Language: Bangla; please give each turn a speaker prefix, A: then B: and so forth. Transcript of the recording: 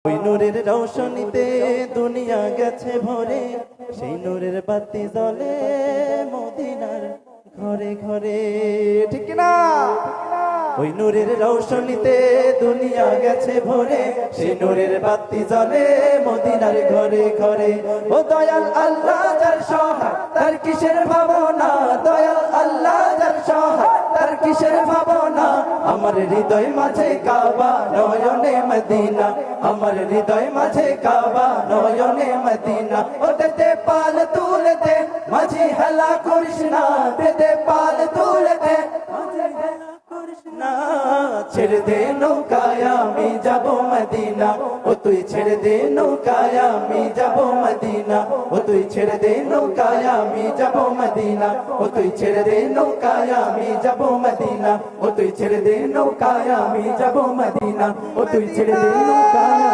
A: ওই নূরের রৌশনীতে দুনিয়া গেছে ভরে, সেই নূরের বাতি জ্বলে মদিনার ঘরে ঘরে, ঠিক না? ওই নূরের রৌশনীতে দুনিয়া গেছে ভরে, সেই নূরের বাতি জ্বলে মদিনার ঘরে ঘরে। ও দয়াল আল্লাহ যার সহায় তার কিসের ভাবনা, দয়াল আল্লাহ যার সহায় তার কিসের ভাবনা। আমার হৃদয় মাঝে কাবা নয়নে মদিনা, আমার হৃদয় মাঝে কাবা নয়নে মদিনা। ওটাতে পাল তুলে দে মাঝি হেলা করিস না, দে পাল তুলে দে মাঝি হেলা করিস না। ছেড়ে দে নৌকায় আমি যাব মদিনা, ও তুই ছেড়ে দে নৌকায় আমি যাব মদিনা, ও তুই ছেড়ে দে নৌকায় আমি যাব মদিনা, ও তুই ছেড়ে দে নৌকায় আমি যাব মদিনা, ও তুই ছেড়ে দে নৌকায় আমি যাব মদিনা, ও তুই ছেড়ে দে নৌকায়